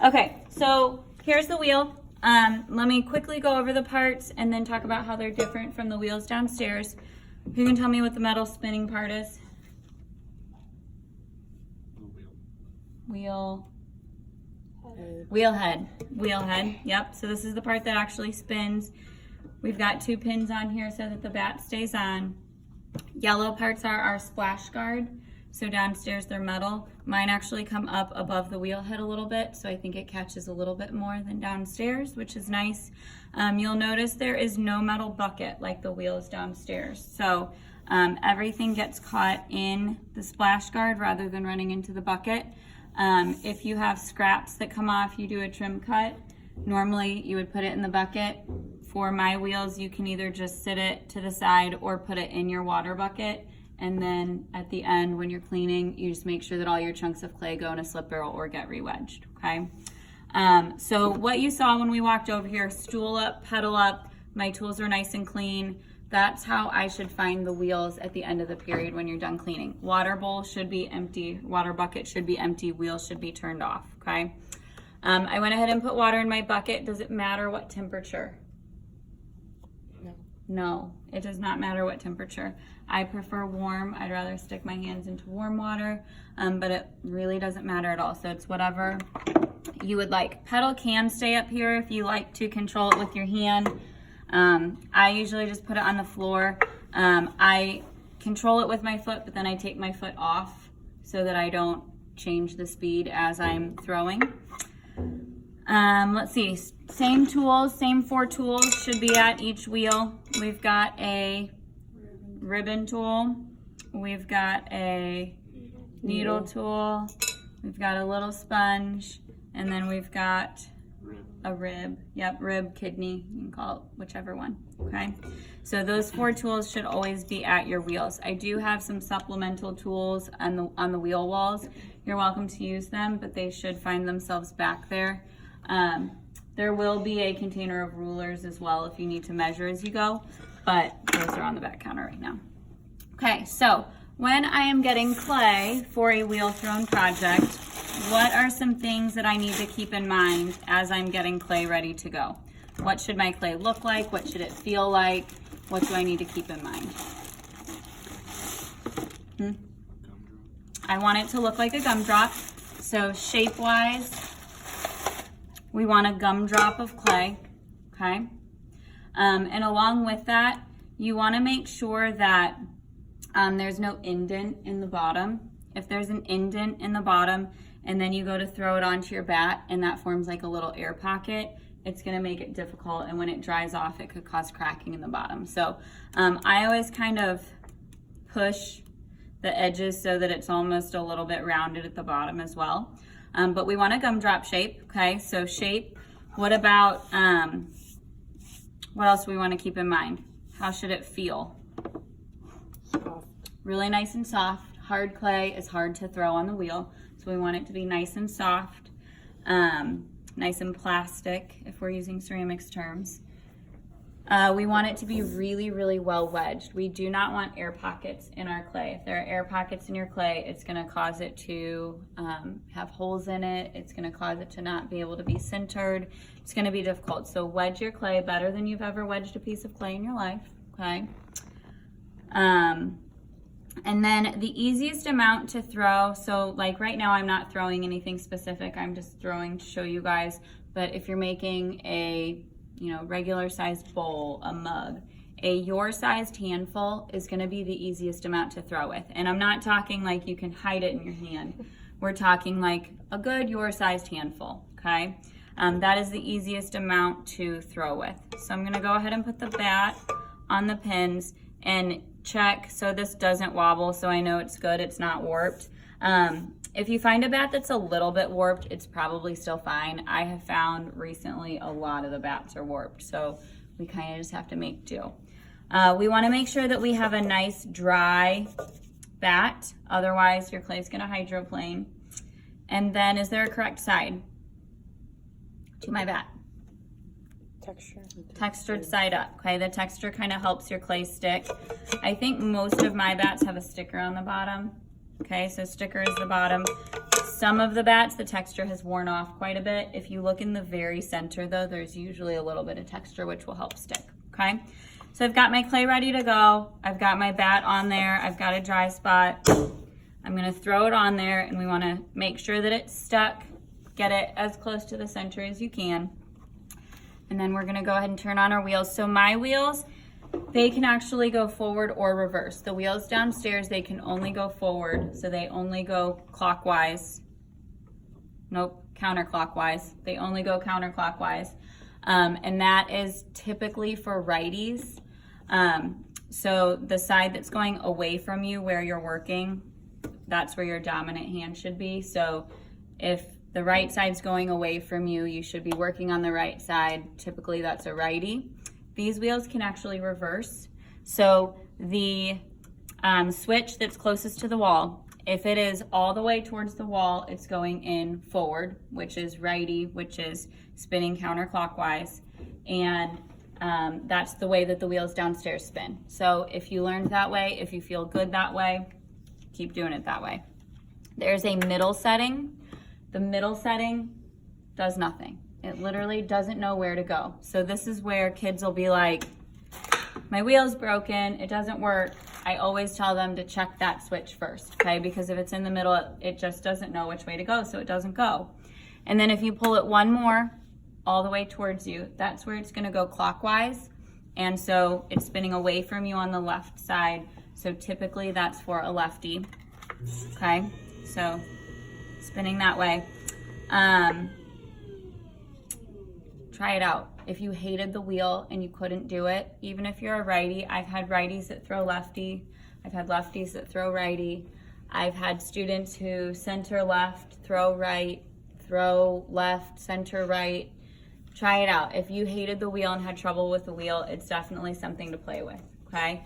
Okay, so here's the wheel. Let me quickly go over the parts and then talk about how they're different from the wheels downstairs. Who can tell me what the metal spinning part is? Wheel head. Yep, so this is the part that actually spins. We've got 2 pins on here so that the bat stays on. Yellow parts are our splash guard. So downstairs they're metal. Mine actually come up above the wheel head a little bit, so I think it catches a little bit more than downstairs, which is nice. You'll notice there is no metal bucket like the wheels downstairs. So everything gets caught in the splash guard rather than running into the bucket. If you have scraps that come off, you do a trim cut. Normally you would put it in the bucket. For my wheels, you can either just sit it to the side or put it in your water bucket. And then at the end, when you're cleaning, you just make sure that all your chunks of clay go in a slip barrel or get re-wedged, okay? So what you saw when we walked over here, stool up, pedal up, my tools are nice and clean. That's how I should find the wheels at the end of the period when you're done cleaning. Water bowl should be empty, water bucket should be empty, wheels should be turned off, okay? I went ahead and put water in my bucket. Does it matter what temperature? No, it does not matter what temperature. I prefer warm. I'd rather stick my hands into warm water, but it really doesn't matter at all. So it's whatever you would like. Pedal can stay up here if you like to control it with your hand. I usually just put it on the floor. I control it with my foot, but then I take my foot off so that I don't change the speed as I'm throwing. Let's see, same tools, same 4 tools should be at each wheel. We've got a ribbon tool, we've got a needle tool, we've got a little sponge, and then we've got a rib. Yep, rib, kidney, you can call it whichever one, okay? So those 4 tools should always be at your wheels. I do have some supplemental tools on the wheel walls. You're welcome to use them, but they should find themselves back there. There will be a container of rulers as well if you need to measure as you go, but those are on the back counter right now. Okay, so when I am getting clay for a wheel thrown project, what are some things that I need to keep in mind as I'm getting clay ready to go? What should my clay look like? What should it feel like? What do I need to keep in mind? I want it to look like a gumdrop. So shape-wise, we want a gumdrop of clay, okay? And along with that, you want to make sure that there's no indent in the bottom. If there's an indent in the bottom and then you go to throw it onto your bat and that forms like a little air pocket, it's going to make it difficult, and when it dries off, it could cause cracking in the bottom. So I always kind of push the edges so that it's almost a little bit rounded at the bottom as well. But we want a gumdrop shape, okay? So shape, what about, what else do we want to keep in mind? How should it feel? Soft. Really nice and soft. Hard clay is hard to throw on the wheel, so we want it to be nice and soft, nice and plastic if we're using ceramics terms. We want it to be really, really well wedged. We do not want air pockets in our clay. If there are air pockets in your clay, it's going to cause it to have holes in it. It's going to cause it to not be able to be centered. It's going to be difficult. So wedge your clay better than you've ever wedged a piece of clay in your life, okay? And then the easiest amount to throw, so like right now I'm not throwing anything specific. I'm just throwing to show you guys. But if you're making a regular sized bowl, a mug, your sized handful is going to be the easiest amount to throw with. And I'm not talking like you can hide it in your hand. We're talking like a good your sized handful, okay? That is the easiest amount to throw with. So I'm going to go ahead and put the bat on the pins and check so this doesn't wobble, so I know it's good, it's not warped. If you find a bat that's a little bit warped, it's probably still fine. I have found recently a lot of the bats are warped, so we kind of just have to make do. We want to make sure that we have a nice dry bat, otherwise your clay is going to hydroplane. And then, is there a correct side to my bat? Textured side up, okay? The texture kind of helps your clay stick. I think most of my bats have a sticker on the bottom. Okay, so sticker is the bottom. some of the bats, the texture has worn off quite a bit. If you look in the very center though, there's usually a little bit of texture which will help stick, okay? So I've got my clay ready to go. I've got my bat on there. I've got a dry spot. I'm gonna throw it on there and we wanna make sure that it's stuck. Get it as close to the center as you can. And then we're gonna go ahead and turn on our wheels. So my wheels, they can actually go forward or reverse. The wheels downstairs, they can only go forward, so they only go clockwise. Nope, counterclockwise. They only go counterclockwise. And that is typically for righties. So the side that's going away from you where you're working, that's where your dominant hand should be. So if the right side's going away from you, you should be working on the right side. Typically that's a righty. These wheels can actually reverse. So the switch that's closest to the wall, if it is all the way towards the wall, it's going in forward, which is righty, which is spinning counterclockwise. And that's the way that the wheels downstairs spin. So if you learned that way, if you feel good that way, keep doing it that way. There's a middle setting. The middle setting does nothing. It literally doesn't know where to go. So this is where kids will be like, my wheel's broken, it doesn't work. I always tell them to check that switch first, okay? Because if it's in the middle, it just doesn't know which way to go, so it doesn't go. And then if you pull it one more all the way towards you, that's where it's gonna go clockwise. And so it's spinning away from you on the left side. So typically that's for a lefty, okay? So spinning that way. Try it out. If you hated the wheel and you couldn't do it, even if you're a righty, I've had righties that throw lefty. I've had lefties that throw righty. I've had students who center left, throw right, throw left, center right. Try it out. If you hated the wheel and had trouble with the wheel, it's definitely something to play with, okay?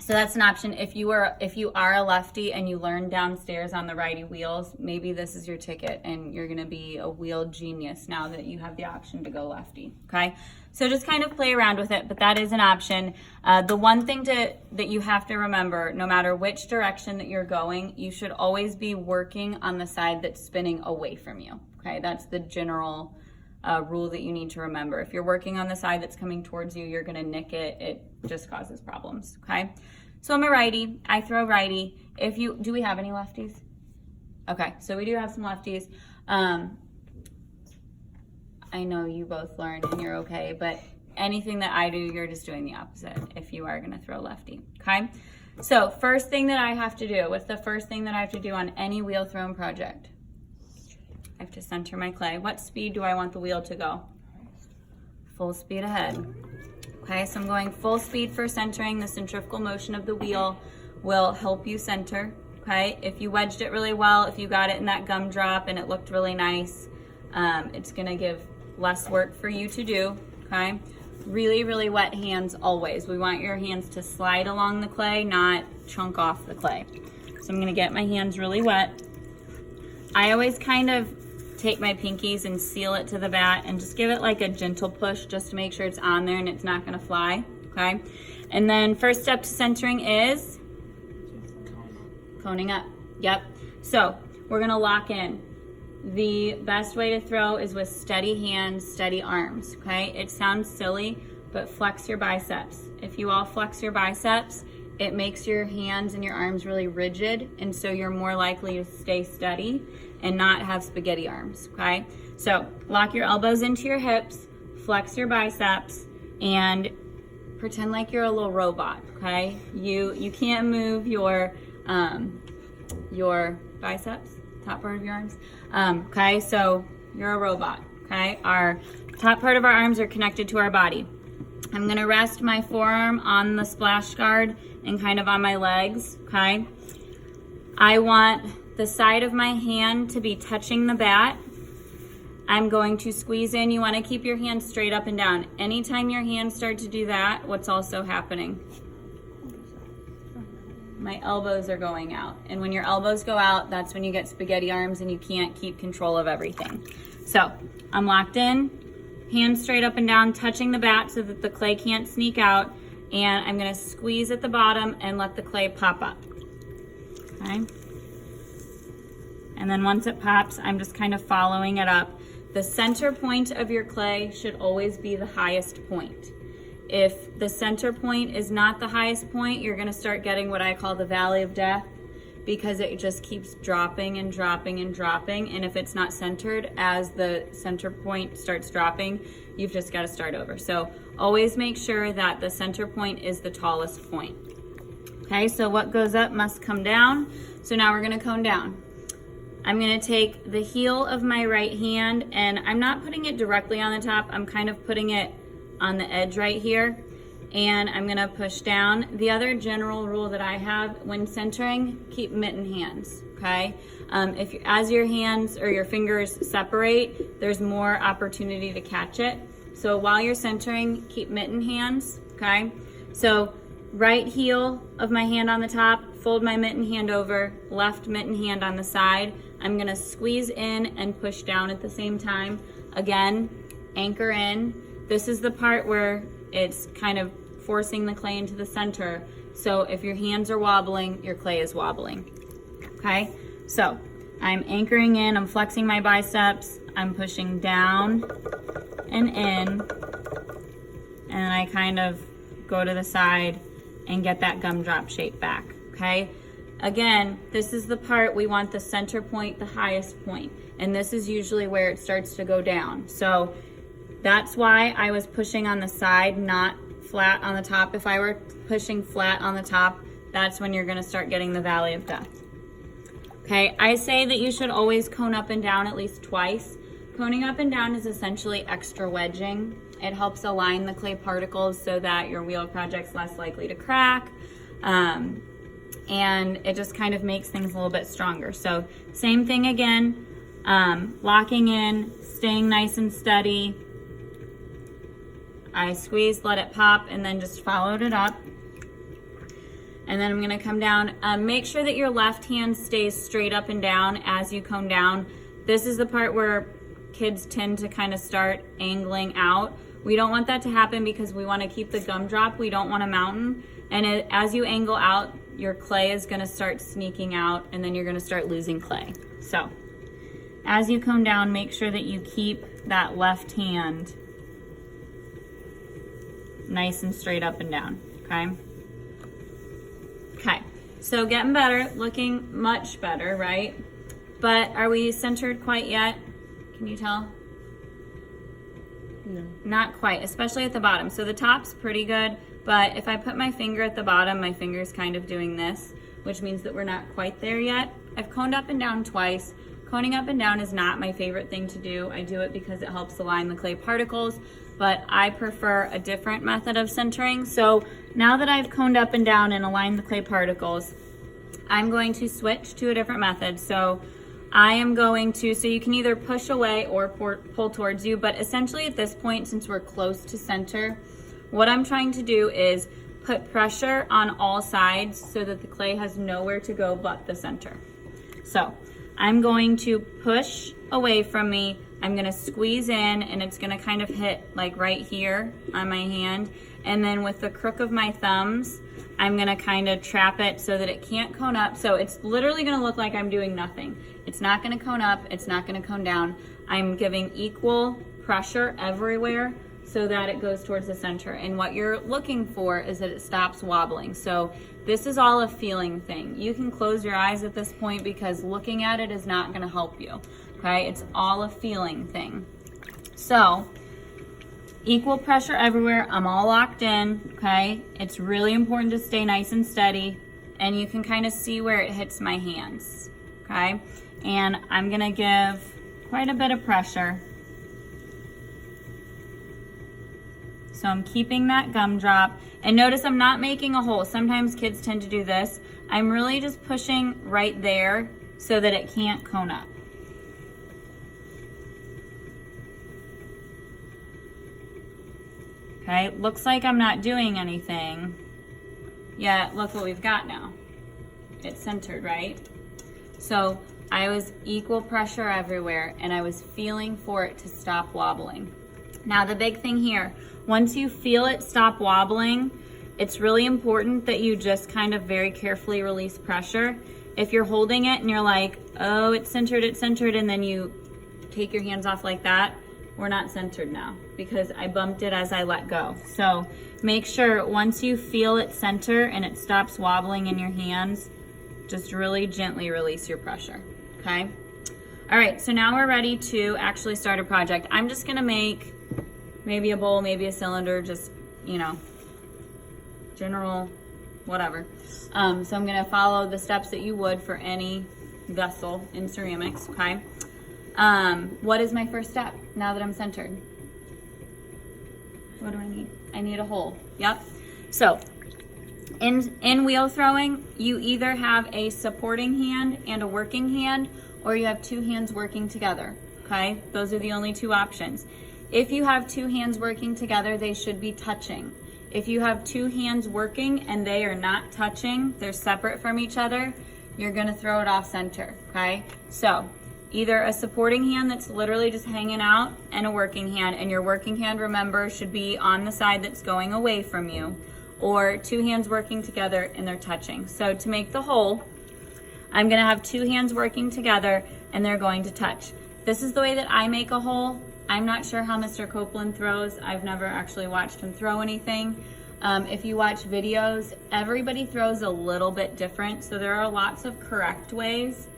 So that's an option. If you are a lefty and you learn downstairs on the righty wheels, maybe this is your ticket and you're gonna be a wheel genius now that you have the option to go lefty, okay? So just kind of play around with it, but that is an option. The one thing that you have to remember, no matter which direction that you're going, you should always be working on the side that's spinning away from you, okay? That's the general rule that you need to remember. If you're working on the side that's coming towards you, you're gonna nick it. It just causes problems, okay? So I'm a righty, I throw righty. Do we have any lefties? Okay, so we do have some lefties. I know you both learned and you're okay, but anything that I do, you're just doing the opposite if you are gonna throw lefty, okay? So first thing that I have to do, what's the first thing that I have to do on any wheel thrown project? I have to center my clay. What speed do I want the wheel to go? Full speed ahead. Okay, so I'm going full speed for centering. The centrifugal motion of the wheel will help you center, okay? If you wedged it really well, if you got it in that gumdrop and it looked really nice, it's gonna give less work for you to do, okay? Really, really wet hands always. We want your hands to slide along the clay, not chunk off the clay. So I'm gonna get my hands really wet. I always kind of take my pinkies and seal it to the bat and just give it like a gentle push just to make sure it's on there and it's not gonna fly, okay? And then first step to centering is coning up, yep. So we're gonna lock in. The best way to throw is with steady hands, steady arms, okay? It sounds silly, but flex your biceps. If you all flex your biceps, it makes your hands and your arms really rigid, and so you're more likely to stay steady and not have spaghetti arms, okay? So lock your elbows into your hips, flex your biceps, and pretend like you're a little robot, okay? You can't move your biceps, top part of your arms, okay? So you're a robot, okay? Our top part of our arms are connected to our body. I'm gonna rest my forearm on the splash guard and kind of on my legs, okay? I want the side of my hand to be touching the bat. I'm going to squeeze in. You want to keep your hands straight up and down. Anytime your hands start to do that, what's also happening? My elbows are going out. And when your elbows go out, that's when you get spaghetti arms and you can't keep control of everything. So I'm locked in, hands straight up and down, touching the bat so that the clay can't sneak out. And I'm going to squeeze at the bottom and let the clay pop up. Okay. And then once it pops, I'm just kind of following it up. The center point of your clay should always be the highest point. If the center point is not the highest point, you're gonna start getting what I call the valley of death, because it just keeps dropping and dropping and dropping. And if it's not centered, as the center point starts dropping, you've just got to start over. So always make sure that the center point is the tallest point. Okay, so what goes up must come down. So now we're going to cone down. I'm going to take the heel of my right hand, and I'm not putting it directly on the top. I'm kind of putting it on the edge right here. And I'm gonna push down. The other general rule that I have when centering, keep mitten hands, okay? As your hands or your fingers separate, there's more opportunity to catch it. So while you're centering, keep mitten hands, okay? So right heel of my hand on the top, fold my mitten hand over, left mitten hand on the side. I'm gonna squeeze in and push down at the same time. Again, anchor in. This is the part where it's kind of forcing the clay into the center. So if your hands are wobbling, your clay is wobbling. Okay, so I'm anchoring in, I'm flexing my biceps, I'm pushing down and in, and I kind of go to the side and get that gumdrop shape back, okay? Again, this is the part we want the center point, the highest point, and this is usually where it starts to go down. So that's why I was pushing on the side, not flat on the top. If I were pushing flat on the top, that's when you're gonna start getting the valley of death. Okay, I say that you should always cone up and down at least twice. Coning up and down is essentially extra wedging. It helps align the clay particles so that your wheel project's less likely to crack. And it just kind of makes things a little bit stronger. So same thing again, locking in, staying nice and steady. I squeezed, let it pop, and then just followed it up. And then I'm gonna come down. Make sure that your left hand stays straight up and down as you cone down. This is the part where kids tend to kind of start angling out. We don't want that to happen because we wanna keep the gumdrop. We don't want a mountain. And as you angle out, your clay is gonna start sneaking out, and then you're gonna start losing clay. So as you cone down, make sure that you keep that left hand nice and straight up and down, okay? Okay, so getting better, looking much better, right? But are we centered quite yet? Can you tell? No. Not quite, especially at the bottom. So the top's pretty good, but if I put my finger at the bottom, my finger's kind of doing this, which means that we're not quite there yet. I've coned up and down twice. Coning up and down is not my favorite thing to do. I do it because it helps align the clay particles, but I prefer a different method of centering. So now that I've coned up and down and aligned the clay particles, I'm going to switch to a different method. So I am going to, so you can either push away or pull towards you, but essentially at this point, since we're close to center, what I'm trying to do is put pressure on all sides so that the clay has nowhere to go but the center. So I'm going to push away from me. I'm gonna squeeze in, and it's gonna kind of hit like right here on my hand. And then with the crook of my thumbs, I'm gonna kind of trap it so that it can't cone up. So it's literally gonna look like I'm doing nothing. It's not gonna cone up, it's not gonna cone down. I'm giving equal pressure everywhere so that it goes towards the center. And what you're looking for is that it stops wobbling. So this is all a feeling thing. You can close your eyes at this point because looking at it is not gonna help you, okay? It's all a feeling thing. So, equal pressure everywhere. I'm all locked in, okay? It's really important to stay nice and steady, and you can kind of see where it hits my hands, okay? And I'm gonna give quite a bit of pressure. So I'm keeping that gumdrop. And notice I'm not making a hole. Sometimes kids tend to do this. I'm really just pushing right there so that it can't cone up. Okay, looks like I'm not doing anything. Yet, look what we've got now. It's centered, right? So I was equal pressure everywhere, and I was feeling for it to stop wobbling. Now the big thing here, once you feel it stop wobbling, it's really important that you just kind of very carefully release pressure. If you're holding it and you're like, oh, it's centered, and then you take your hands off like that, we're not centered now because I bumped it as I let go. So make sure once you feel it center and it stops wobbling in your hands, just really gently release your pressure, okay? All right, so now we're ready to actually start a project. I'm just gonna make maybe a bowl, maybe a cylinder, just, you know, general, whatever. So I'm gonna follow the steps that you would for any vessel in ceramics, okay? What is my first step now that I'm centered? What do I need? I need a hole, yep. So in wheel throwing, you either have a supporting hand and a working hand, or you have two hands working together, okay? Those are the only two options. If you have two hands working together, they should be touching. If you have two hands working and they are not touching, they're separate from each other, you're gonna throw it off center, okay? So either a supporting hand that's literally just hanging out and a working hand, and your working hand, remember, should be on the side that's going away from you, or two hands working together and they're touching. So to make the hole, I'm gonna have two hands working together and they're going to touch. This is the way that I make a hole. I'm not sure how Mr. Copeland throws. I've never actually watched him throw anything. If you watch videos, everybody throws a little bit different. So there are lots of correct ways.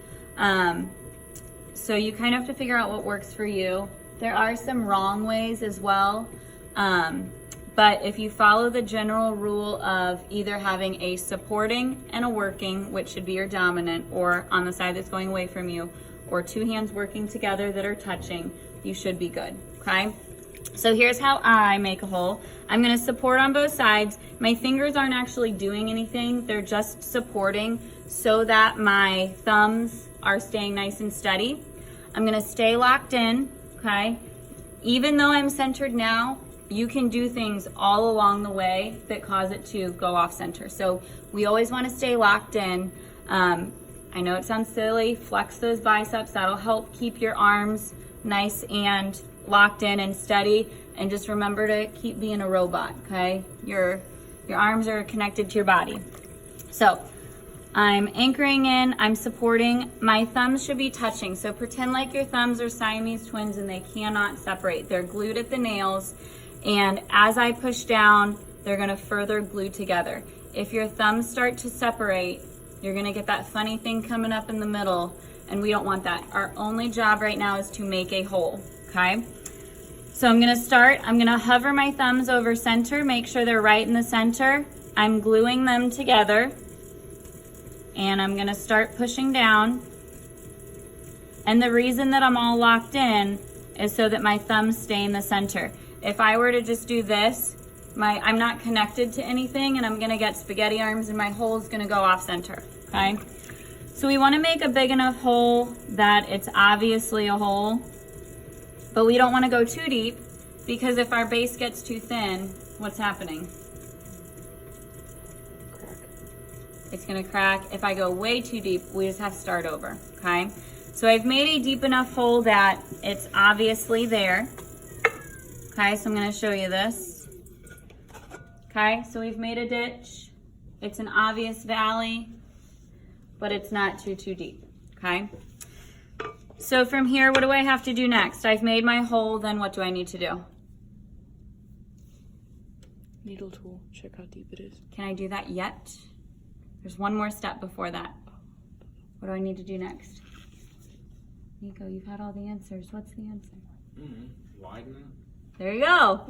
So you kind of have to figure out what works for you. There are some wrong ways as well. But if you follow the general rule of either having a supporting and a working, which should be your dominant, or on the side that's going away from you, or two hands working together that are touching, you should be good, okay? So here's how I make a hole. I'm gonna support on both sides. My fingers aren't actually doing anything. They're just supporting so that my thumbs are staying nice and steady. I'm gonna stay locked in, okay? Even though I'm centered now, you can do things all along the way that cause it to go off center. So we always wanna stay locked in. I know it sounds silly, flex those biceps. That'll help keep your arms nice and locked in and steady. And just remember to keep being a robot, okay? Your arms are connected to your body. So I'm anchoring in, I'm supporting. My thumbs should be touching. So pretend like your thumbs are Siamese twins and they cannot separate. They're glued at the nails. And as I push down, they're gonna further glue together. If your thumbs start to separate, you're gonna get that funny thing coming up in the middle, and we don't want that. Our only job right now is to make a hole, okay? So I'm gonna hover my thumbs over center, make sure they're right in the center. I'm gluing them together, and I'm gonna start pushing down. And the reason that I'm all locked in is so that my thumbs stay in the center. If I were to just do this, I'm not connected to anything, and I'm gonna get spaghetti arms and my hole is gonna go off center, okay? So we wanna make a big enough hole that it's obviously a hole, but we don't wanna go too deep, because if our base gets too thin, what's happening? Crack. It's gonna crack. If I go way too deep, we just have to start over, okay? So I've made a deep enough hole that it's obviously there. Okay, so I'm gonna show you this. Okay, so we've made a ditch. It's an obvious valley, but it's not too deep, okay? So from here, what do I have to do next? I've made my hole, then what do I need to do? Needle tool, check how deep it is. Can I do that yet? There's one more step before that. What do I need to do next? Nico, you've had all the answers. What's the answer? Widen it. There you go.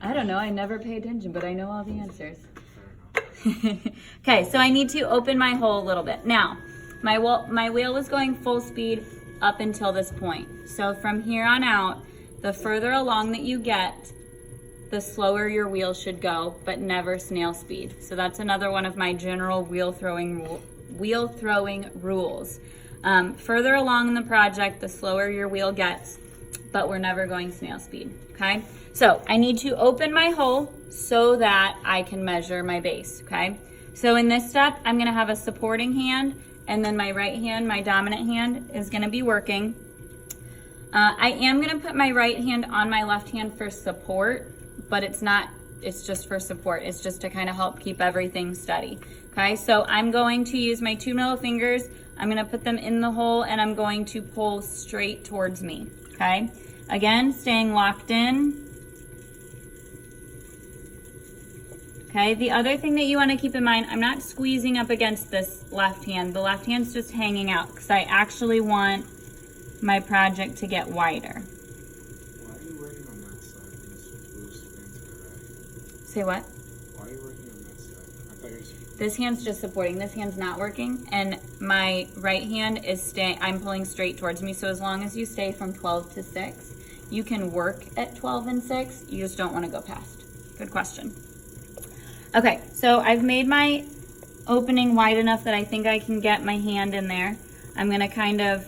I don't know, I never pay attention, but I know all the answers. Okay, so I need to open my hole a little bit. Now, my wheel was going full speed up until this point. So from here on out, the further along that you get, the slower your wheel should go, but never snail speed. So that's another one of my general wheel throwing rules. Further along in the project, the slower your wheel gets, but we're never going snail speed, okay? So I need to open my hole so that I can measure my base, okay? So in this step, I'm gonna have a supporting hand, and then my right hand, my dominant hand, is gonna be working. I am gonna put my right hand on my left hand for support, but it's not it's just for support. It's just to kind of help keep everything steady. Okay, so I'm going to use my 2 middle fingers. I'm gonna put them in the hole and I'm going to pull straight towards me, okay? Again, staying locked in. Okay, the other thing that you wanna keep in mind, I'm not squeezing up against this left hand. The left hand's just hanging out because I actually want my project to get wider. Why are you working on that side? You're supposed to spin to the right. Say what? Why are you working on that side? I thought you were. This hand's just supporting, this hand's not working, and my right hand is staying, I'm pulling straight towards me, so as long as you stay from 12 to 6, you can work at 12 and 6, you just don't wanna go past. Good question. Okay, so I've made my opening wide enough that I think I can get my hand in there. I'm gonna kind of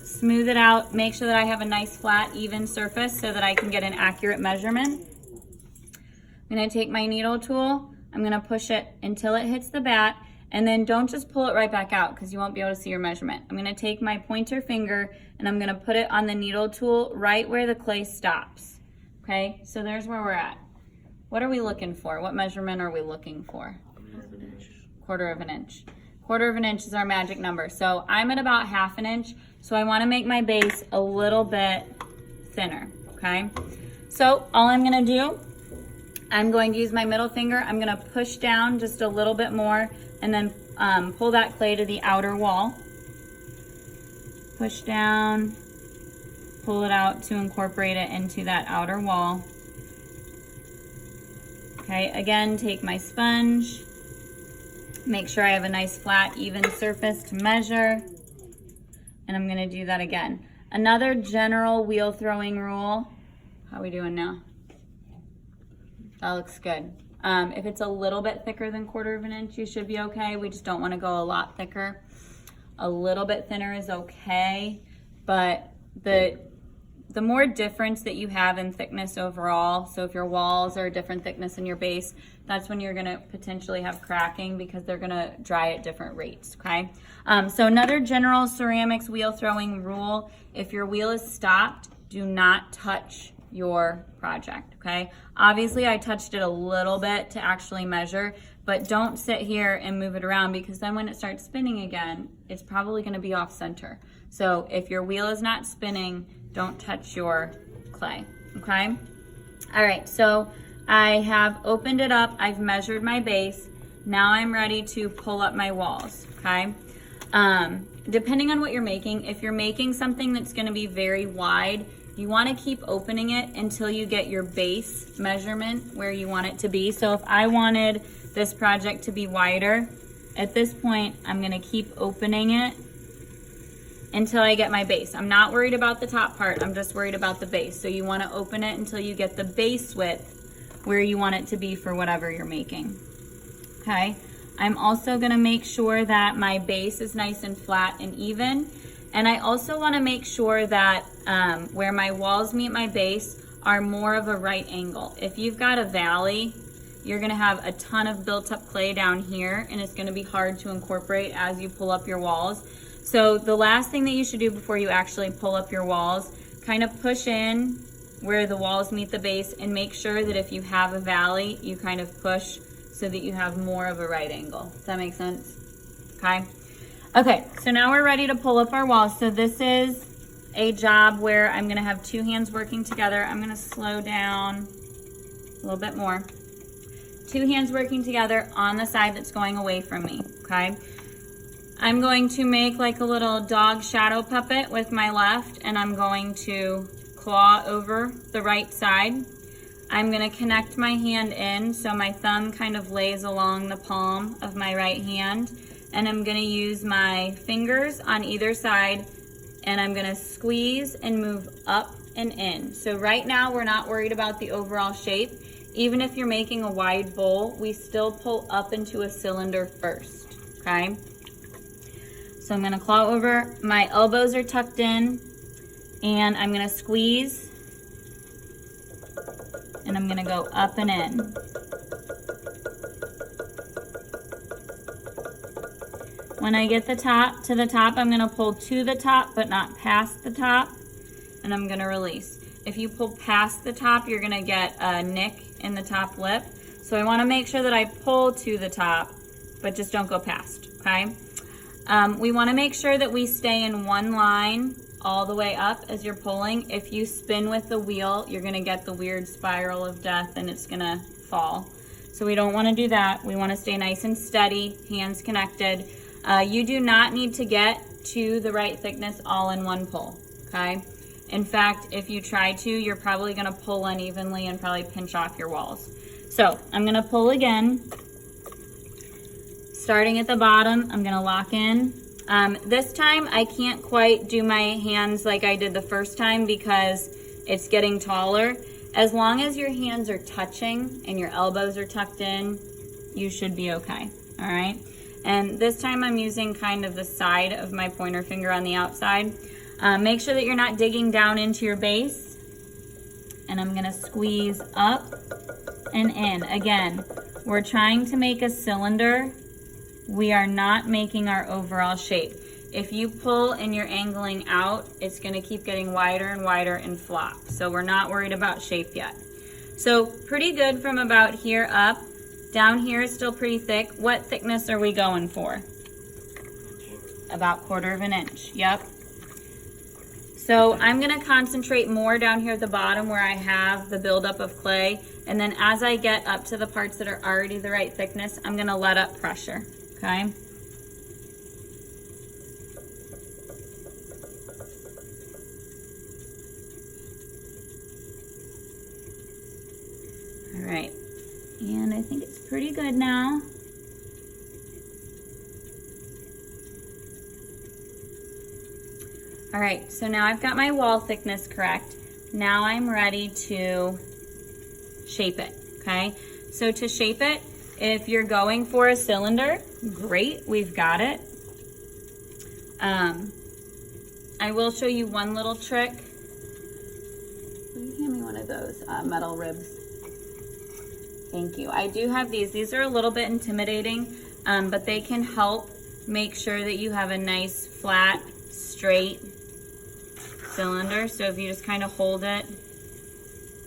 smooth it out, make sure that I have a nice flat, even surface so that I can get an accurate measurement. I'm gonna take my needle tool, I'm gonna push it until it hits the bat, and then don't just pull it right back out because you won't be able to see your measurement. I'm gonna take my pointer finger and I'm gonna put it on the needle tool right where the clay stops. Okay, so there's where we're at. What are we looking for? What measurement are we looking for? 1/4 inch. 1/4 inch. 1/4 inch is our magic number. So I'm at about 1/2 inch. So I wanna make my base a little bit thinner, okay? So all I'm gonna do, I'm going to use my middle finger. I'm gonna push down just a little bit more and then pull that clay to the outer wall. Push down, pull it out to incorporate it into that outer wall. Okay, again, take my sponge, make sure I have a nice flat, even surface to measure, and I'm gonna do that again. Another general wheel throwing rule, how are we doing now? That looks good. If it's a little bit thicker than 1/4 inch, you should be okay. We just don't wanna go a lot thicker. A little bit thinner is okay, but the more difference that you have in thickness overall, so if your walls are a different thickness in your base, that's when you're gonna potentially have cracking because they're gonna dry at different rates, okay? So another general ceramics wheel throwing rule, if your wheel is stopped, do not touch your project, okay? Obviously I touched it a little bit to actually measure, but don't sit here and move it around because then when it starts spinning again, it's probably gonna be off center. So if your wheel is not spinning, don't touch your clay, okay? All right, so I have opened it up, I've measured my base. Now I'm ready to pull up my walls, okay? Depending on what you're making, if you're making something that's gonna be very wide, you wanna keep opening it until you get your base measurement where you want it to be. So if I wanted this project to be wider, at this point, I'm gonna keep opening it until I get my base. I'm not worried about the top part, I'm just worried about the base. So you wanna open it until you get the base width where you want it to be for whatever you're making, okay? I'm also gonna make sure that my base is nice and flat and even. And I also wanna make sure that where my walls meet my base are more of a right angle. If you've got a valley, you're gonna have a ton of built up clay down here and it's gonna be hard to incorporate as you pull up your walls. So the last thing that you should do before you actually pull up your walls, kind of push in where the walls meet the base and make sure that if you have a valley, you kind of push so that you have more of a right angle. Does that make sense? Okay. Okay, so now we're ready to pull up our walls. So this is a job where I'm gonna have 2 hands working together. I'm gonna slow down a little bit more. 2 hands working together on the side that's going away from me, okay? I'm going to make like a little dog shadow puppet with my left, and I'm going to claw over the right side. I'm gonna connect my hand in so my thumb kind of lays along the palm of my right hand, and I'm gonna use my fingers on either side, and I'm gonna squeeze and move up and in. So right now we're not worried about the overall shape. Even if you're making a wide bowl, we still pull up into a cylinder first, okay? So I'm gonna claw over, my elbows are tucked in, and I'm gonna squeeze, and I'm gonna go up and in. When I get to the top, I'm gonna pull to the top, but not past the top, and I'm gonna release. If you pull past the top, you're gonna get a nick in the top lip. So I wanna make sure that I pull to the top, but just don't go past, okay? We wanna make sure that we stay in one line all the way up as you're pulling. If you spin with the wheel, you're gonna get the weird spiral of death and it's gonna fall. So we don't wanna do that. We wanna stay nice and steady, hands connected. You do not need to get to the right thickness all in one pull, okay? In fact, if you try to, you're probably gonna pull unevenly and probably pinch off your walls. So I'm gonna pull again. Starting at the bottom, I'm gonna lock in. This time I can't quite do my hands like I did the first time because it's getting taller. As long as your hands are touching and your elbows are tucked in, you should be okay, all right? And this time I'm using kind of the side of my pointer finger on the outside. Make sure that you're not digging down into your base. And I'm gonna squeeze up and in. Again, we're trying to make a cylinder. We are not making our overall shape. If you pull and you're angling out, it's gonna keep getting wider and wider and flop. So we're not worried about shape yet. So pretty good from about here up. Down here is still pretty thick. What thickness are we going for? About 1/4 of an inch, yep. So I'm gonna concentrate more down here at the bottom where I have the buildup of clay. And then as I get up to the parts that are already the right thickness, I'm gonna let up pressure, okay? All right, and I think it's pretty good now. All right, so now I've got my wall thickness correct. Now I'm ready to shape it, okay? So to shape it, if you're going for a cylinder, great, we've got it. I will show you one little trick. Will you hand me one of those metal ribs? Thank you. I do have these. These are a little bit intimidating, but they can help make sure that you have a nice, flat, straight cylinder. So if you just kind of hold it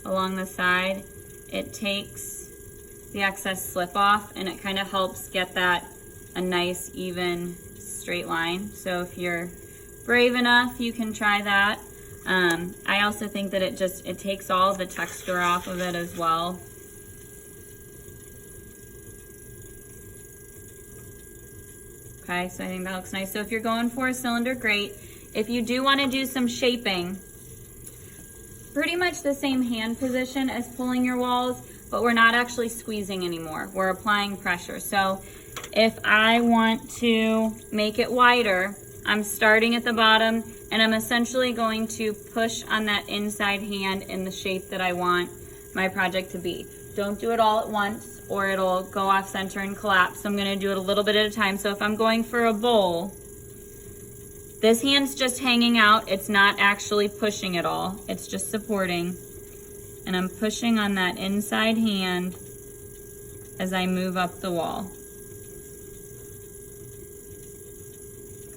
along the side, it takes the excess slip off and it kind of helps get that a nice, even, straight line. So if you're brave enough, you can try that. I also think that it takes all the texture off of it as well. Okay, so I think that looks nice. So if you're going for a cylinder, great. If you do want to do some shaping, pretty much the same hand position as pulling your walls, but we're not actually squeezing anymore. We're applying pressure. So if I want to make it wider, I'm starting at the bottom and I'm essentially going to push on that inside hand in the shape that I want my project to be. Don't do it all at once or it'll go off center and collapse. So I'm gonna do it a little bit at a time. So if I'm going for a bowl, this hand's just hanging out. It's not actually pushing at all. It's just supporting. And I'm pushing on that inside hand as I move up the wall.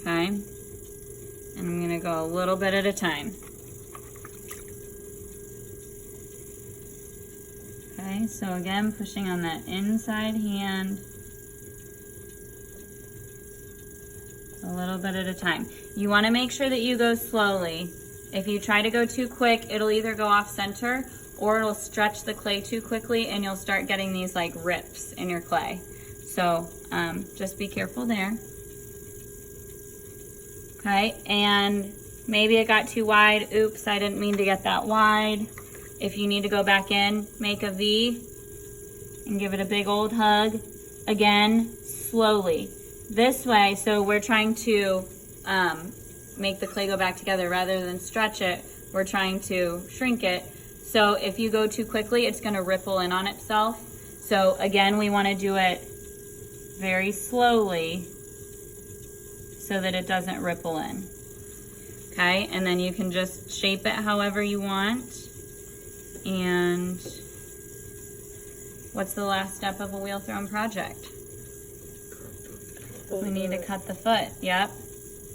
Okay? And I'm gonna go a little bit at a time. Okay, so again, pushing on that inside hand a little bit at a time. You want to make sure that you go slowly. If you try to go too quick, it'll either go off center or it'll stretch the clay too quickly and you'll start getting these like rips in your clay. So just be careful there. Okay, and maybe it got too wide. Oops, I didn't mean to get that wide. If you need to go back in, make a V and give it a big old hug. Again, slowly. This way, so we're trying to make the clay go back together rather than stretch it. We're trying to shrink it. So if you go too quickly, it's gonna ripple in on itself. So again, we wanna do it very slowly so that it doesn't ripple in. Okay, and then you can just shape it however you want. And what's the last step of a wheel thrown project? We need to cut the foot, yep.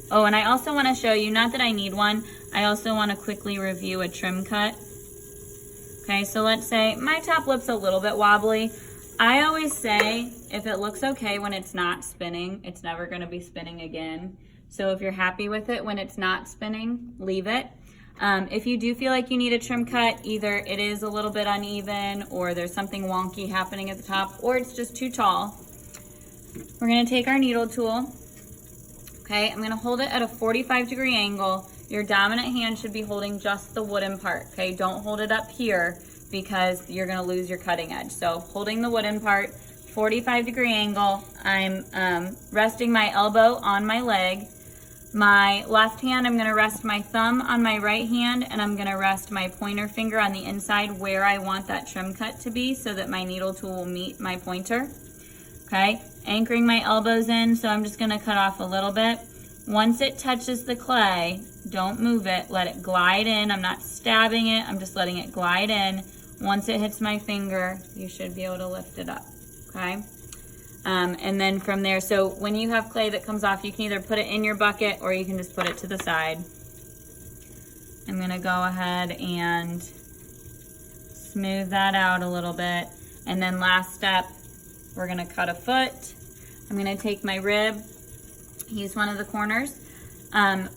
Oh, and I also want to show you, not that I need one, I also want to quickly review a trim cut. Okay, so let's say my top lip's a little bit wobbly. I always say if it looks okay when it's not spinning, it's never gonna be spinning again. So if you're happy with it when it's not spinning, leave it. If you do feel like you need a trim cut, either it is a little bit uneven or there's something wonky happening at the top or it's just too tall. We're gonna take our needle tool. Okay, I'm gonna hold it at a 45-degree angle. Your dominant hand should be holding just the wooden part, okay? Don't hold it up here because you're gonna lose your cutting edge. So holding the wooden part, 45-degree angle. I'm resting my elbow on my leg. My left hand, I'm gonna rest my thumb on my right hand, and I'm gonna rest my pointer finger on the inside where I want that trim cut to be so that my needle tool will meet my pointer. Okay, anchoring my elbows in, so I'm just gonna cut off a little bit. Once it touches the clay, don't move it, let it glide in. I'm not stabbing it, I'm just letting it glide in. Once it hits my finger, you should be able to lift it up, okay? And then from there, so when you have clay that comes off, you can either put it in your bucket or you can just put it to the side. I'm gonna go ahead and smooth that out a little bit. And then last step, we're gonna cut a foot. I'm gonna take my rib, use one of the corners.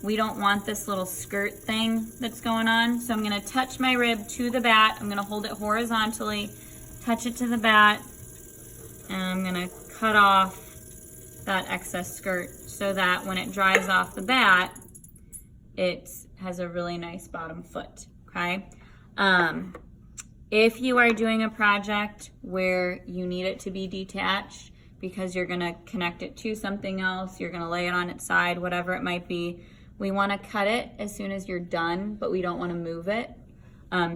We don't want this little skirt thing that's going on. So I'm gonna touch my rib to the bat. I'm gonna hold it horizontally, touch it to the bat, and I'm gonna cut off that excess skirt so that when it dries off the bat, it has a really nice bottom foot, okay? If you are doing a project where you need it to be detached because you're gonna connect it to something else, you're gonna lay it on its side, whatever it might be, we wanna cut it as soon as you're done, but we don't wanna move it.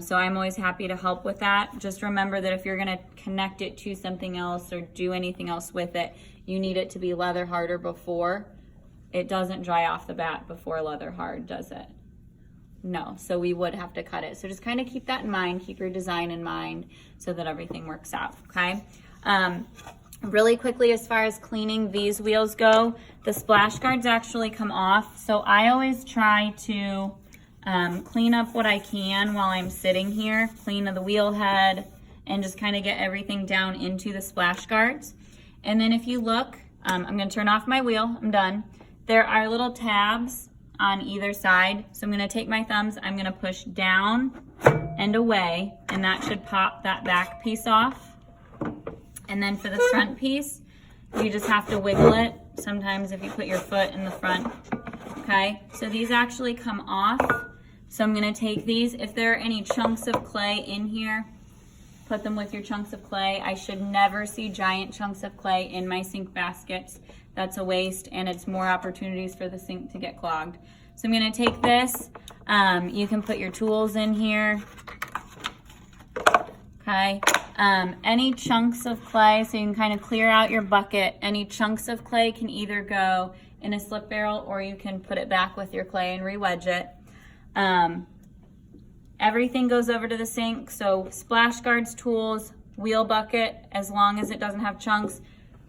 So I'm always happy to help with that. Just remember that if you're gonna connect it to something else or do anything else with it, you need it to be leather harder before. It doesn't dry off the bat before leather hard, does it? No, so we would have to cut it. So just kind of keep that in mind, keep your design in mind so that everything works out, okay? Really quickly, as far as cleaning these wheels go, the splash guards actually come off. So I always try to clean up what I can while I'm sitting here, clean the wheel head, and just kind of get everything down into the splash guards. And then if you look, I'm gonna turn off my wheel, I'm done. There are little tabs on either side. So I'm gonna take my thumbs, I'm gonna push down and away, and that should pop that back piece off. And then for the front piece, you just have to wiggle it. Sometimes if you put your foot in the front, okay? So these actually come off. So I'm gonna take these. If there are any chunks of clay in here, put them with your chunks of clay. I should never see giant chunks of clay in my sink baskets. That's a waste, and it's more opportunities for the sink to get clogged. So I'm gonna take this. You can put your tools in here, okay? Any chunks of clay, so you can kind of clear out your bucket. Any chunks of clay can either go in a slip barrel or you can put it back with your clay and re-wedge it. Everything goes over to the sink, so splash guards, tools, wheel bucket, as long as it doesn't have chunks.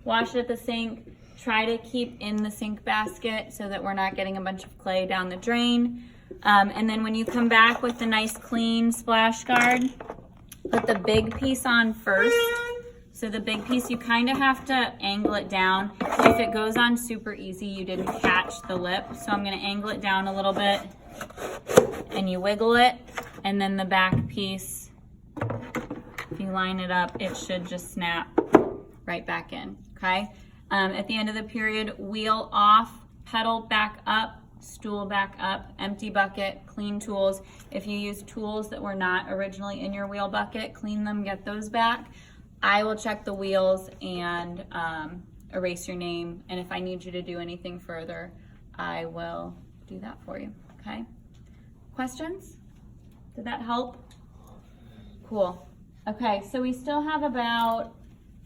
Wash it at the sink. Try to keep in the sink basket so that we're not getting a bunch of clay down the drain. And then when you come back with the nice clean splash guard, put the big piece on first. So the big piece, you kind of have to angle it down. If it goes on super easy, you didn't catch the lip. So I'm gonna angle it down a little bit and you wiggle it. And then the back piece, if you line it up, it should just snap right back in, okay? At the end of the period, wheel off, pedal back up, stool back up, empty bucket, clean tools. If you use tools that were not originally in your wheel bucket, clean them, get those back. I will check the wheels and erase your name. And if I need you to do anything further, I will do that for you, okay? Questions? Did that help? Cool. Okay, so we still have about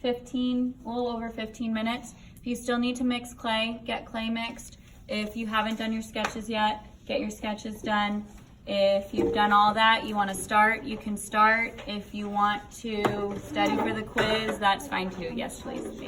15, a little over 15 minutes. If you still need to mix clay, get clay mixed. If you haven't done your sketches yet, get your sketches done. If you've done all that, you want to start, you can start. If you want to study for the quiz, that's fine too. Yes, please.